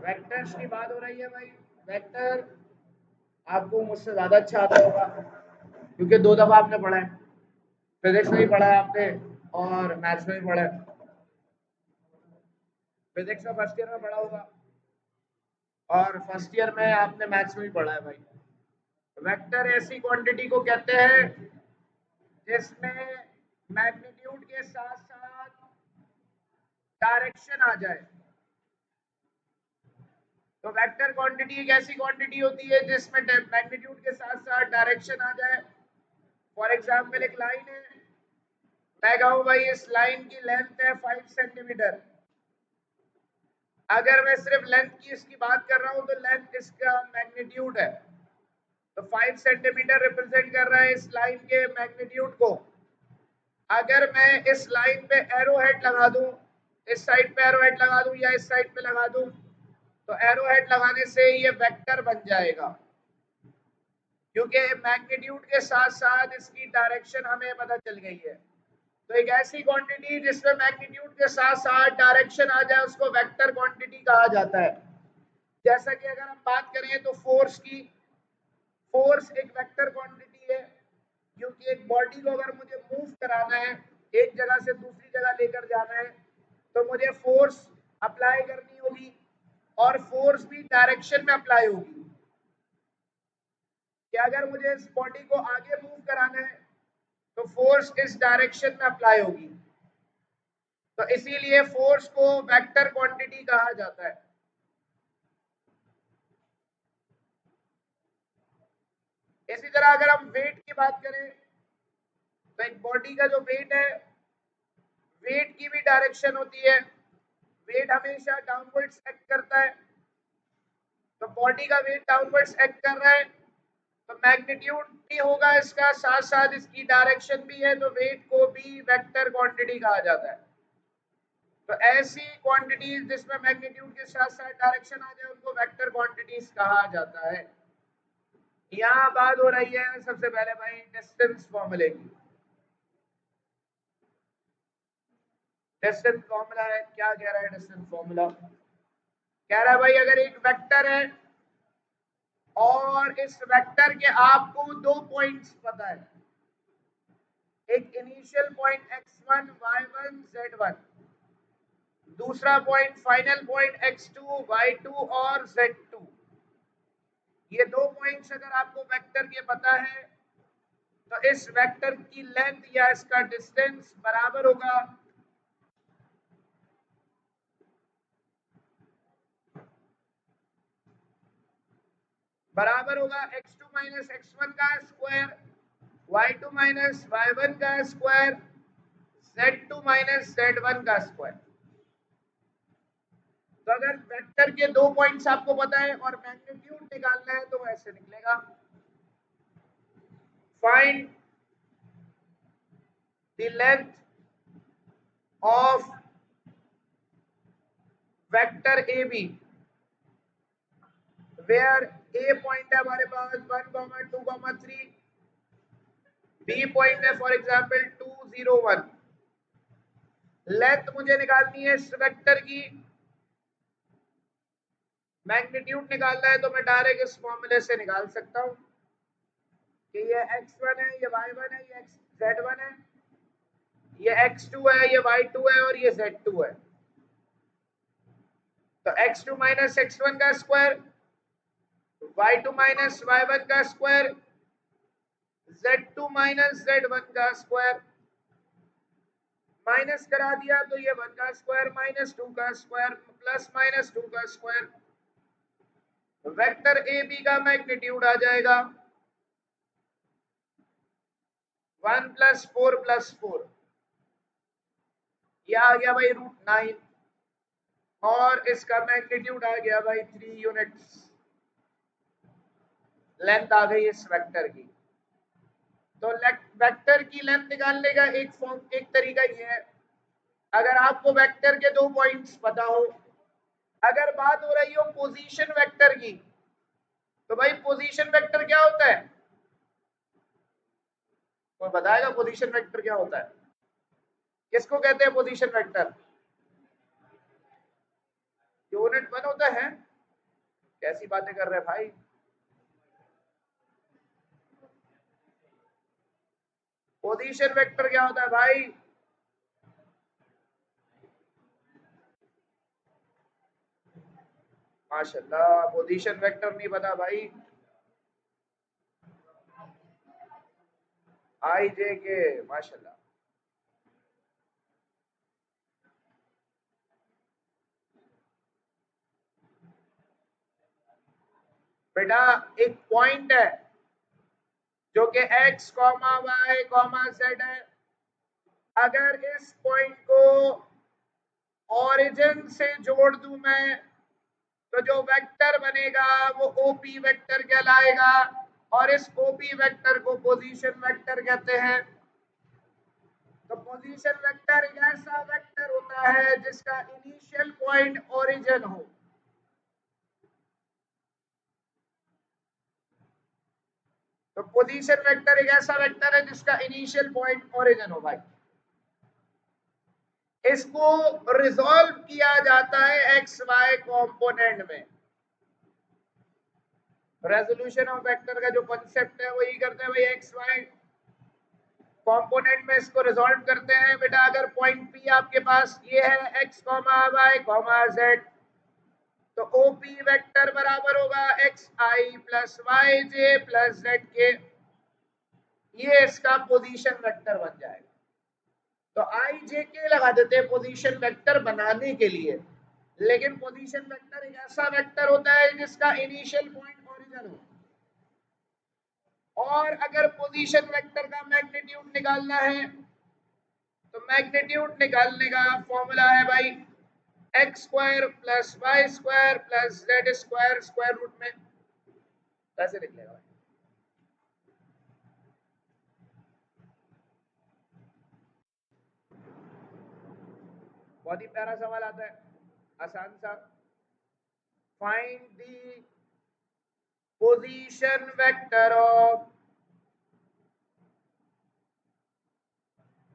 Vectors की बात हो रही है भाई। वेक्टर आपको मुझसे ज्यादा अच्छा आता होगा क्योंकि 2 दफा आपने पढ़ा है, फिजिक्स में भी पढ़ा है आपने और मैथ्स में भी पढ़ा है। फिजिक्स में फर्स्ट ईयर में पढ़ा होगा और फर्स्ट ईयर में आपने मैथ्स में भी पढ़ा है भाई। वेक्टर ऐसी क्वांटिटी को कहते हैं जिसमें मैग्नीट्यूड के साथ साथ डायरेक्शन आ जाए। तो वेक्टर क्वांटिटी एक ऐसी क्वांटिटी होती है जिसमें मैग्नीट्यूड के साथ साथ डायरेक्शन आ जाए। फॉर एग्जाम्पल एक लाइन है, मैं कहूँ भाई इस लाइन की लेंथ है 5 सेंटीमीटर। अगर मैं सिर्फ लेंथ की इसकी बात कर रहा हूँ तो लेंथ इसका मैग्नीट्यूड है, तो 5 सेंटीमीटर रिप्रेजेंट कर रहा है इस लाइन के मैग्नीट्यूड को। अगर मैं इस लाइन पे एरो हेड लगा दूं, इस साइड पे एरो हेड लगा दूं या इस साइड पे लगा दूं, तो एरो हेड लगाने से ये वेक्टर बन जाएगा क्योंकि मैग्नीट्यूड के साथ साथ इसकी डायरेक्शन हमें पता चल गई है। तो एक ऐसी क्वांटिटी जिसमें मैग्नीट्यूड के साथ साथ डायरेक्शन आ जाए उसको वेक्टर क्वांटिटी कहा जाता है। जैसा कि अगर हम बात करें तो फोर्स की, फोर्स एक वेक्टर क्वांटिटी है क्योंकि एक बॉडी को अगर मुझे मूव कराना है, एक जगह से दूसरी जगह लेकर जाना है, तो मुझे फोर्स अप्लाई करनी होगी और फोर्स भी डायरेक्शन में अप्लाई होगी कि अगर मुझे इस बॉडी को आगे मूव कराना है तो फोर्स इस डायरेक्शन में अप्लाई होगी। तो इसीलिए फोर्स को वेक्टर क्वांटिटी कहा जाता है। इसी तरह अगर हम वेट की बात करें तो एक बॉडी का जो वेट है, वेट की भी डायरेक्शन होती है। वेट हमेशा डाउनवर्ड्स एक्ट करता है, तो बॉडी का वेट डाउनवर्ड्स एक्ट कर रहा है तो मैग्नीट्यूड भी होगा इसका, साथ साथ इसकी डायरेक्शन भी है, तो वेट को भी वेक्टर क्वांटिटी कहा जाता है। तो ऐसी क्वांटिटीज जिसमें मैग्नीट्यूड के साथ साथ डायरेक्शन आ जाए उनको वेक्टर क्वांटिटीज कहा जाता है। यहाँ बात हो रही है सबसे पहले भाई डिस्टेंस फॉर्मूले की। डिस्टेंस फॉर्मूला है, क्या कह रहा है डिस्टेंस फॉर्मूला? कह रहा है भाई अगर एक वेक्टर है और इस वेक्टर के आपको 2 पॉइंट्स पता है, एक initial point x1 y1 z1, दूसरा point final point x2 y2 और z2। ये 2 पॉइंट्स अगर आपको वेक्टर के पता है तो इस वेक्टर की लेंथ या इसका डिस्टेंस बराबर होगा x2 माइनस x1 का स्क्वायर, y2 माइनस y1 का स्क्वायर, z2 माइनस z1 का स्क्वायर। तो अगर वेक्टर के 2 पॉइंट्स आपको पता है और मैग्नीट्यूड निकालना है तो ऐसे निकलेगा, find the length of vector A B, where A point है हमारे पास 1, 2, 3, बी पॉइंट है फॉर एग्जांपल 2, 0, 1। लेंथ मुझे निकालनी है इस वेक्टर की, मैग्नीट्यूड निकालना है तो मैं डायरेक्ट इस फॉर्मूले से निकाल सकता हूं कि ये x1 है, ये y1 है, ये z1 है, ये x2 है, ये y2 है और ये z2 है। तो x2 माइनस x1 का स्क्वायर, y2 माइनस y1 का स्क्वायर, z2 माइनस z1 का स्क्वायर, माइनस करा दिया तो ये 1 का स्क्वायर माइनस 2 का स्क्वायर प्लस माइनस 2 का स्क्वायर। वेक्टर ए बी का मैग्नीट्यूड आ जाएगा 1 प्लस 4 प्लस 4, यह आ गया भाई √9 और इसका मैग्नीट्यूड आ गया भाई 3 यूनिट्स। लेंथ आ गई इस वेक्टर की। तो वेक्टर की लेंथ निकालने का एक तरीका ये है, अगर आपको वेक्टर के 2 पॉइंट्स पता हो, अगर बात हो रही हो पोजीशन वेक्टर की, तो भाई पोजीशन वेक्टर क्या होता है? कोई बताएगा पोजीशन वेक्टर क्या होता है? किसको कहते हैं पोजीशन वेक्टर? यूनिट 1 होता है। कैसी बातें कर रहे हैं भाई। पोजीशन वेक्टर क्या होता है भाई? माशाल्लाह, पोजीशन वेक्टर नहीं पता भाई। आई जे के, माशाल्लाह। बेटा एक पॉइंट है जो कि x comma Y comma z है। अगर इस पॉइंट को ओरिजिन से जोड़ दूं मैं, तो जो वेक्टर बनेगा वो ओपी वेक्टर कहलाएगा, और इस ओपी वेक्टर को पोजीशन वेक्टर कहते हैं। तो पोजीशन वेक्टर एक ऐसा वेक्टर होता है जिसका इनिशियल पॉइंट ओरिजिन हो। तो पोजीशन वेक्टर एक ऐसा वेक्टर है जिसका इनिशियल पॉइंट ओरिजिन हो भाई। इसको रिजॉल्व किया जाता है एक्स वाई कंपोनेंट में। रेजोल्यूशन ऑफ वेक्टर का जो कॉन्सेप्ट है वही करते हैं भाई, एक्स वाई कंपोनेंट में इसको रिजॉल्व करते हैं। बेटा अगर पॉइंट पी आपके पास ये है X comma Y comma Z, तो ओपी वेक्टर बराबर होगा X I plus Y J plus Z K. ये इसका पोजीशन वेक्टर बन जाएगा। तो आई जे के लगा देते हैं पोजीशन वेक्टर बनाने के लिए। लेकिन पोजीशन वेक्टर एक ऐसा वेक्टर होता है जिसका इनिशियल पॉइंट ओरिजिन हो। और अगर पोजीशन वेक्टर का मैग्नीट्यूड निकालना है, तो मैग्नीट्यूड निकालने का फॉर्मूला है भाई X square plus Y square plus Z square square root में। कैसे निकलेगा भाई? बहुत ही प्यारा सवाल आता है, आसान सा। Find the position vector of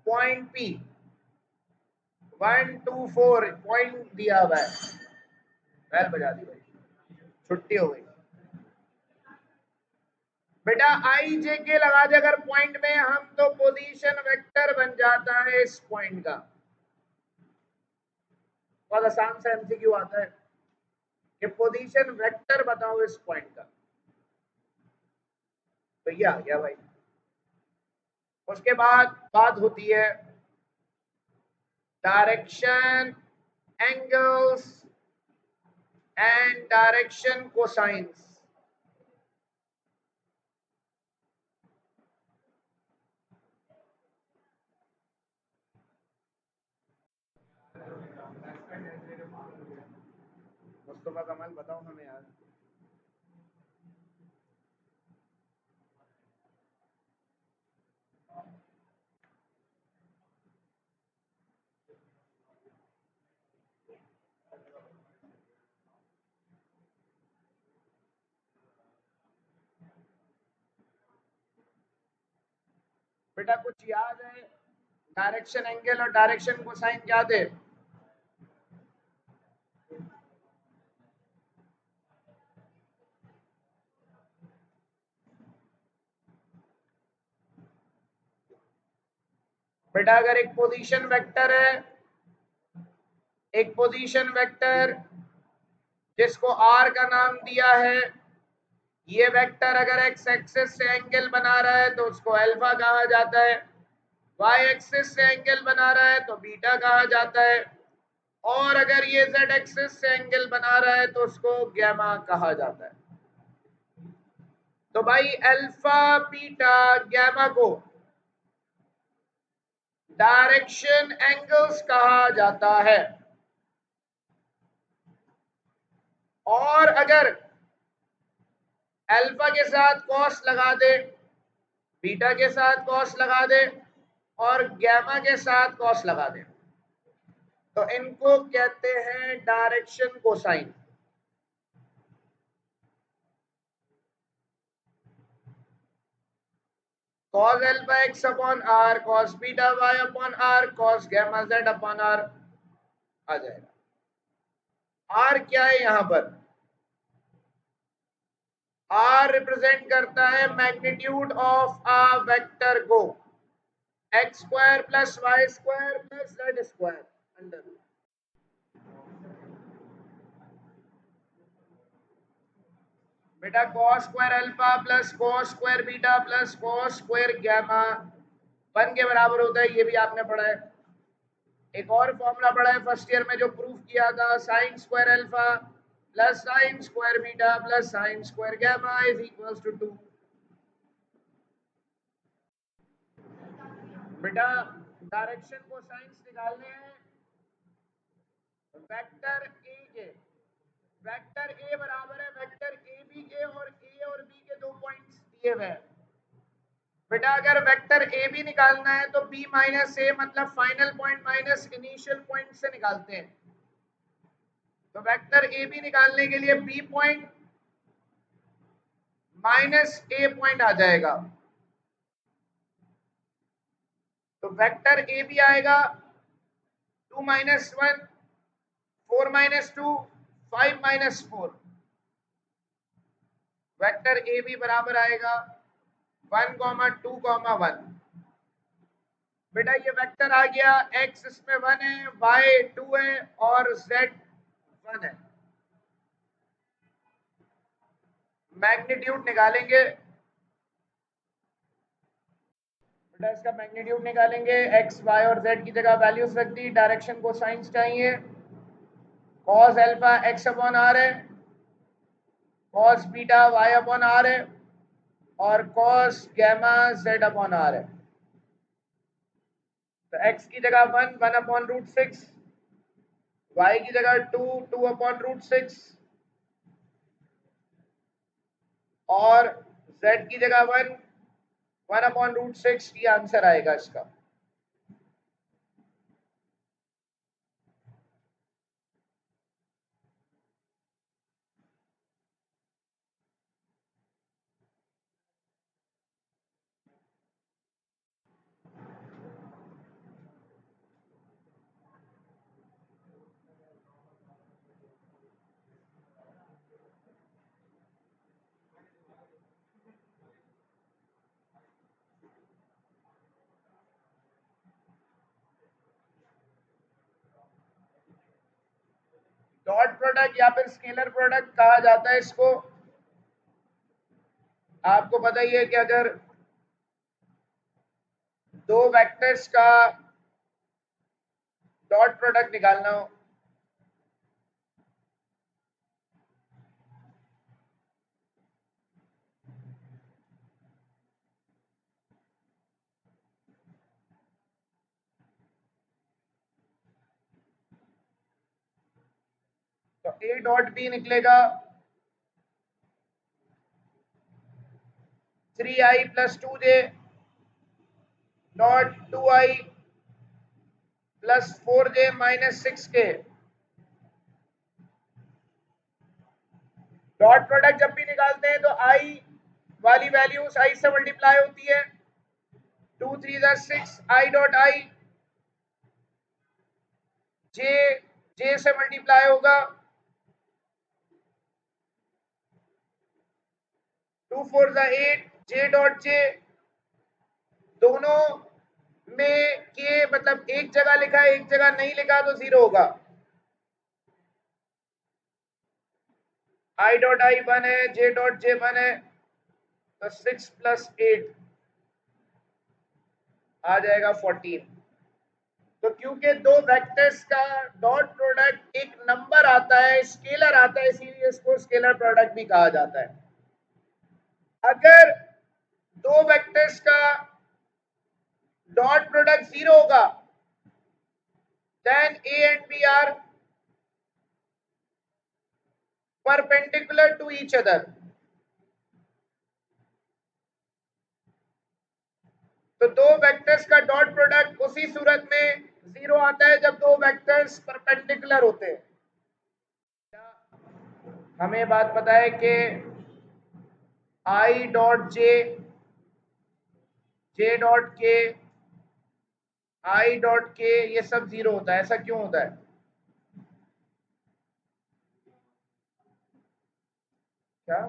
point P. 1 2 4 point दिया हुआ है। बैल बजा दी भाई, छुट्टी हो गई। बेटा आई जे के लगा दे अगर पॉइंट में हम, तो पोजीशन वेक्टर बन जाता है इस पॉइंट का। बहुत आसान सा एमसीक्यू आता है कि पोजीशन वेक्टर बताओ इस पॉइंट का। तो ये आ गया भाई। उसके बाद बात होती है direction, angles and direction cosines. Mustafa कमाल बताओ हमें यार। बेटा कुछ याद है? डायरेक्शन एंगल और डायरेक्शन कोसाइन क्या थे? बेटा अगर एक पोजीशन वेक्टर है, एक पोजीशन वेक्टर जिसको आर का नाम दिया है, ये वेक्टर अगर एक्स एक्सिस से एंगल बना रहा है तो उसको अल्फा कहा जाता है, वाई एक्सिस से एंगल बना रहा है तो बीटा कहा जाता है, और अगर ये जेड एक्सिस से एंगल बना रहा है तो उसको गैमा कहा जाता है। तो भाई अल्फा बीटा गैमा को डायरेक्शन एंगल्स कहा जाता है। और अगर अल्फा के साथ कॉस लगा दे, बीटा के साथ कॉस लगा दे, और गैमा के साथ कॉस लगा दे, तो इनको कहते हैं direction cosine. cos alpha x upon r, cos beta y upon r, cos gamma z upon r आ जाएगा। आर क्या है यहां पर? आर रिप्रेजेंट करता है मैग्नीट्यूड ऑफ अ वेक्टर को, x square plus Y square plus Z square under. बेटा cos square alpha plus cos square beta plus cos square gamma 1 के बराबर होता है, ये भी आपने पढ़ा है। एक और फॉर्मूला पढ़ा है फर्स्ट ईयर में जो प्रूफ किया था, sine square alpha plus sine square beta plus sine square gamma is equals to 2। बेटा डायरेक्शन को साइंस निकालने हैं वेक्टर ए के। वेक्टर ए बराबर है वेक्टर ए बी के, और बी के 2 पॉइंट्स दिए हुए हैं। बेटा अगर वेक्टर ए बी निकालना है तो बी माइनस ए मतलब final point minus initial point से निकालते हैं। तो वेक्टर ए बी निकालने के लिए B point minus A point आ जाएगा। तो वेक्टर ए बी आएगा 2 minus 1 4 minus 2 5 minus 4। Vector A B बराबर आएगा 1 2 1। बेटा ये वेक्टर आ गया, x इसमें 1 है, y 2 है और z 1 है। मैग्नीट्यूड निकालेंगे। बेटा इसका मैग्नीट्यूड निकालेंगे, x y और z की जगह वैल्यूज रख दी, डायरेक्शन को साइंस चाहिए। cos alpha x upon r है, cos beta y upon r है और cos gamma z upon r है। तो x की जगह 1 अपॉन रूट 6, y की जगह 2 अपॉन रूट 6 और z की जगह 1 अपॉन रूट 6। ये आंसर आएगा इसका। डॉट प्रोडक्ट या फिर स्केलर प्रोडक्ट कहा जाता है इसको। आपको पता ही है कि अगर दो वेक्टर्स का डॉट प्रोडक्ट निकालना हो तो ए डॉट बी निकलेगा 3i plus 2j dot 2i plus 4j minus 6k। Dot product जब भी निकालते हैं तो i वाली वैल्यूज i से मल्टीप्लाई होती है, 2 3 6 i डॉट i, j से मल्टीप्लाई होगा, 2 4 8 j डॉट j। दोनों में के मतलब एक जगह लिखा है एक जगह नहीं लिखा तो 0 होगा। i डॉट i 1 है, j डॉट j 1 है, तो 6 प्लस 8 आ जाएगा 14। तो क्योंकि दो वेक्टर्स का डॉट प्रोडक्ट एक नंबर आता है, स्केलर आता है, इसीलिए इसको स्केलर प्रोडक्ट भी कहा जाता है। अगर दो वेक्टर्स का डॉट प्रोडक्ट 0 होगा then a and b are perpendicular to each other। तो दो वेक्टर्स का डॉट प्रोडक्ट उसी सूरत में 0 आता है जब दो वेक्टर्स परपेंडिकुलर होते हैं। हमें बात पता है कि i dot j dot k i dot k ये सब 0 होता है। ऐसा क्यों होता है? क्या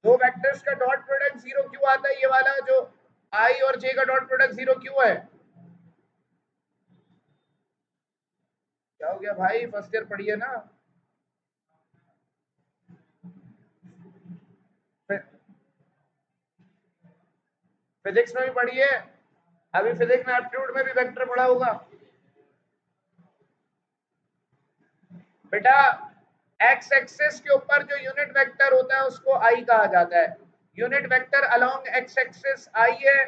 दो वेक्टर्स का डॉट प्रोडक्ट जीरो क्यों आता है? ये वाला जो आई और जे का डॉट प्रोडक्ट जीरो क्यों है? क्या हो गया भाई, फर्स्ट ईयर पढ़िए ना। फिजिक्स में भी पढ़िए, अभी फिजिक्स में एप्टीट्यूड में भी वेक्टर पढ़ा होगा बेटा। एक्स एक्सिस के ऊपर जो यूनिट वेक्टर होता है उसको आई कहा जाता है। Unit vector along x axis i है,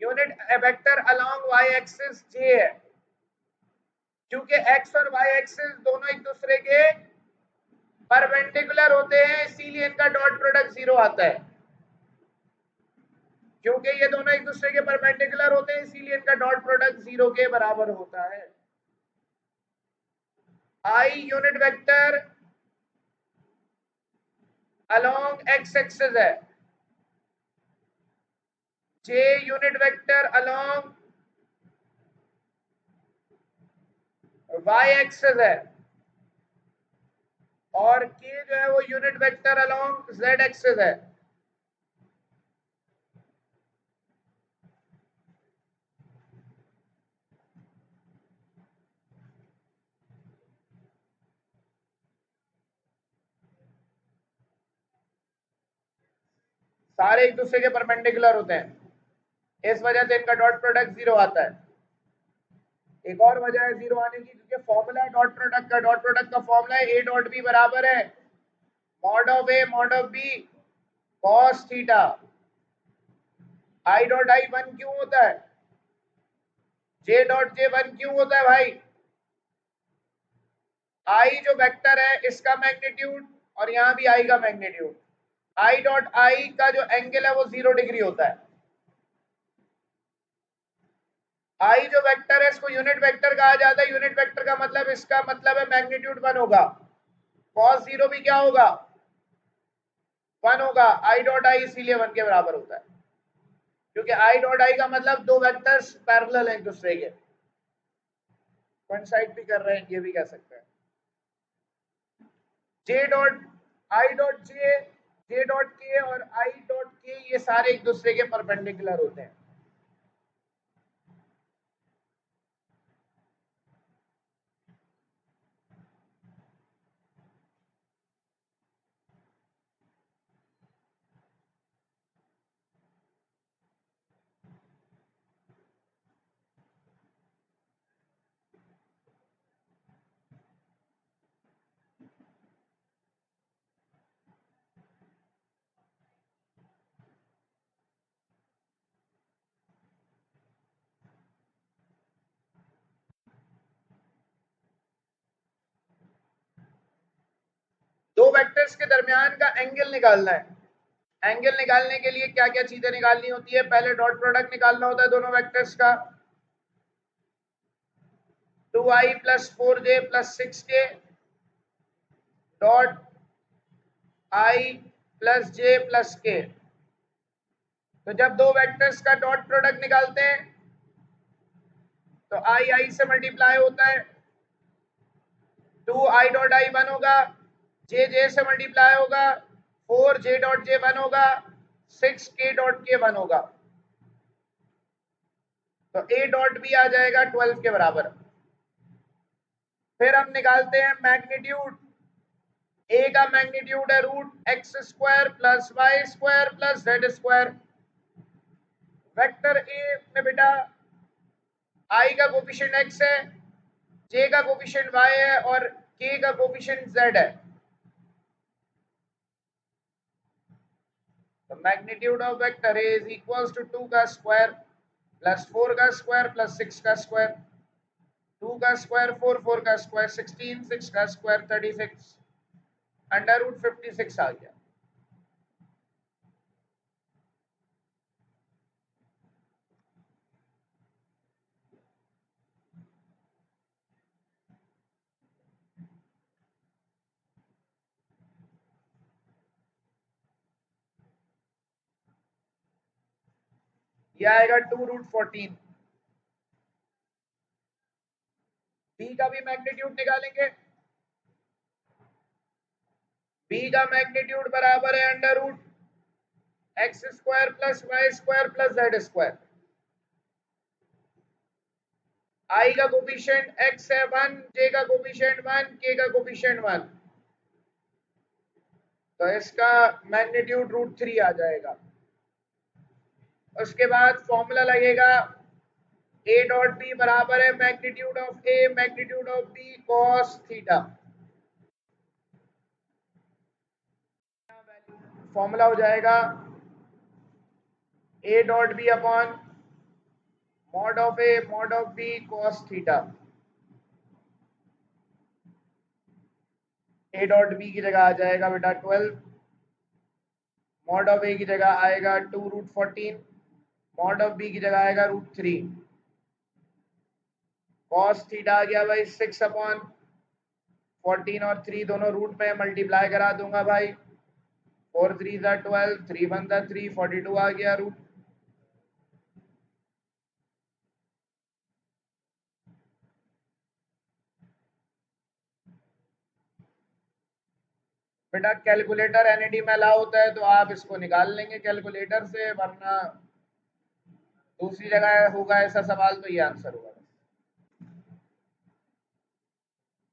unit vector along y axis j है। क्योंकि एक्स और वाई एक्सिस दोनों एक दूसरे के परपेंडिकुलर होते हैं, इसीलिए इनका डॉट प्रोडक्ट जीरो आता है। क्योंकि ये दोनों एक दूसरे के परपेंडिकुलर होते हैं, इसीलिए इनका डॉट प्रोडक्ट जीरो के बराबर होता है। I unit vector along x axis है, j unit vector along y axis है, और के जो है वो unit vector along z axis है। सारे एक दूसरे के परपेंडिकुलर होते हैं, इस वजह से इनका डॉट प्रोडक्ट जीरो आता है। एक और वजह है जीरो आने की, क्योंकि फॉर्मूला है डॉट प्रोडक्ट का। डॉट प्रोडक्ट का फॉर्मूला है ए डॉट बी बराबर है mod of A mod of B cos theta. I dot I one क्यों होता है? जे डॉट जे वन क्यों होता है भाई? आई जो वेक्टर है इसका मैग्नीट्यूड, और यहां भी आई का मैग्नीट्यूड, आई डॉट आई का जो एंगल है वो 0 डिग्री होता है। आई जो वेक्टर है इसको यूनिट वेक्टर कहा जाता है। यूनिट वेक्टर का मतलब, इसका मतलब है मैग्नीट्यूड 1 होगा, कॉस जीरो भी क्या होगा? 1 होगा। आई डॉट आई इसीलिए 1 के बराबर होता है, क्योंकि आई डॉट आई का मतलब दो वेक्टर्स पैरेलल हैं एक दूसरे के, कोइंसाइड भी कर रहे हैं, ये भी कह सकते हैं। J dot I dot J dot के और आई डॉट के ये सारे एक दूसरे के परपेंडिकुलर होते हैं। दो वेक्टर्स के दरमियान का एंगल निकालना है। एंगल निकालने के लिए क्या क्या चीजें निकालनी होती है? पहले डॉट प्रोडक्ट निकालना होता है दोनों वेक्टर्स का, 2i plus 4j plus 6k dot I plus J plus के। तो जब दो वेक्टर्स का डॉट प्रोडक्ट निकालते हैं तो आई से मल्टीप्लाई होता है, 2i डॉट आई 1 होगा, जे से मल्टीप्लाई होगा, 4j डॉट जे 1 होगा, 6k डॉट के 1 होगा। तो a डॉट भी आ जाएगा 12 के बराबर। फिर हम निकालते हैं मैग्नीट्यूड। a का मैग्नीट्यूड है root x square plus Y square plus Z square. Vector A में बेटा i का कोफिशिएंट x है, j का कोफिशिएंट y है और k का कोफिशिएंट z है। तो magnitude of vector A is equals to 2 का स्क्वायर प्लस 4 का स्क्वायर प्लस 6 का स्क्वायर। 2 का स्क्वायर 4, 4 का स्क्वायर 16, 6 का स्क्वायर 36, अंडर रूट 56 आ गया। ये आएगा 2 रूट 14। बी का भी मैग्नीट्यूड निकालेंगे। बी का मैग्नीट्यूड बराबर है under root x square plus Y square plus Z square. I का कोफिशिएंट एक्स है 1, जे का कोफिशिएंट 1, के का कोफिशिएंट 1, तो इसका मैग्नीट्यूड √3 आ जाएगा। उसके बाद फॉर्मूला लगेगा ए डॉट बी बराबर है magnitude of A magnitude of B cos theta. Formula हो जाएगा A dot B upon mod of A mod of B cos theta. A dot B की जगह आ जाएगा बेटा 12, मॉड ऑफ ए की जगह आएगा 2√14, मॉड ऑफ बी की जगह आएगा √3, कॉस थीटा आ गया भाई 6/14 और 3 दोनों रूट में मल्टीप्लाई करा दूंगा भाई, 4 3 12, 3 1 3, 42 आ गया रूट। बेटा कैलकुलेटर एनईडी में अलाउ होता है तो आप इसको निकाल लेंगे कैलकुलेटर से, वरना दूसरी जगह होगा ऐसा सवाल तो ये आंसर होगा।